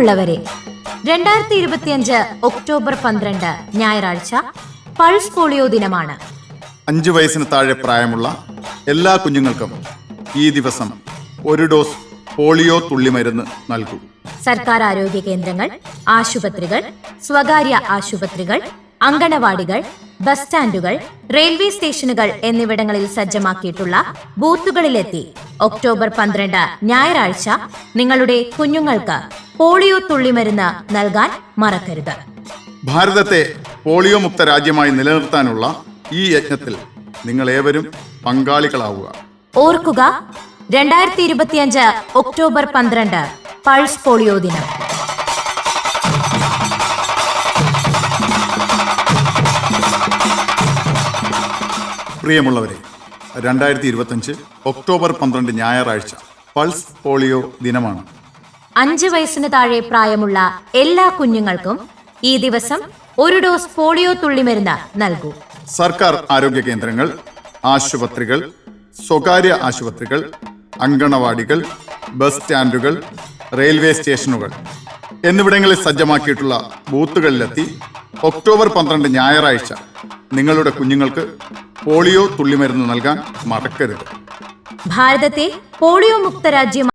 പ്രിയമുള്ളവരെ, 2025 ഒക്ടോബർ 12 ഞായറാഴ്ച pulse polio ദിനമാണ്. 5 വയസ്സിന് താഴെ പ്രായമുള്ള എല്ലാ കുഞ്ഞുങ്ങൾക്കും ഈ ദിവസം ഒരു ഡോസ് പോളിയോ തുള്ളിമരുന്ന് നൽകും. സർക്കാർ ആരോഗ്യ കേന്ദ്രങ്ങൾ, ആശുപത്രികൾ, സ്വകാര്യ ആശുപത്രികൾ, അങ്കണവാടികൾ, ബസ് സ്റ്റാൻഡുകൾ, റെയിൽവേ സ്റ്റേഷനുകൾ എന്നിവിടങ്ങളിൽ സജ്ജമാക്കിയിട്ടുള്ള ബൂത്തുകളിലെത്തി ഒക്ടോബർ 12 ഞായറാഴ്ച നിങ്ങളുടെ കുഞ്ഞുങ്ങൾക്ക് പോളിയോ തുള്ളിമരുന്ന് നൽകാൻ മറക്കരുത്. ഭാരതത്തെ പോളിയോ മുക്ത രാജ്യമായി നിലനിർത്താനുള്ള ഈ യജ്ഞത്തിൽ നിങ്ങളേവരും പങ്കാളികളാവുക. ഓർക്കുക, 2025 ഒക്ടോബർ 12 പൾസ് പോളിയോ ദിനം. പ്രിയമുള്ളവരെ, 2025 ഒക്ടോബർ 12 ഞായറാഴ്ച പൾസ് പോളിയോ ദിനമാണ്. 5 വയസ്സിന് താഴെ പ്രായമുള്ള എല്ലാ കുഞ്ഞുങ്ങൾക്കും ഈ ദിവസം ഒരു ഡോസ് പോളിയോ തുള്ളിമരുന്ന് നൽകൂ. സർക്കാർ ആരോഗ്യ കേന്ദ്രങ്ങൾ, ആശുപത്രികൾ, സ്വകാര്യ ആശുപത്രികൾ, അങ്കണവാടികൾ, ബസ് സ്റ്റാൻഡുകൾ, റെയിൽവേ സ്റ്റേഷനുകൾ എന്നിവിടങ്ങളിൽ സജ്ജമാക്കിയിട്ടുള്ള ബൂത്തുകളിലെത്തി ഒക്ടോബർ 12 ഞായറാഴ്ച നിങ്ങളുടെ കുഞ്ഞുങ്ങൾക്ക് പോളിയോ തുള്ളിമരുന്ന് നൽകാൻ മറക്കരുത്. ഭാരതത്തെ പോളിയോ മുക്ത രാജ്യം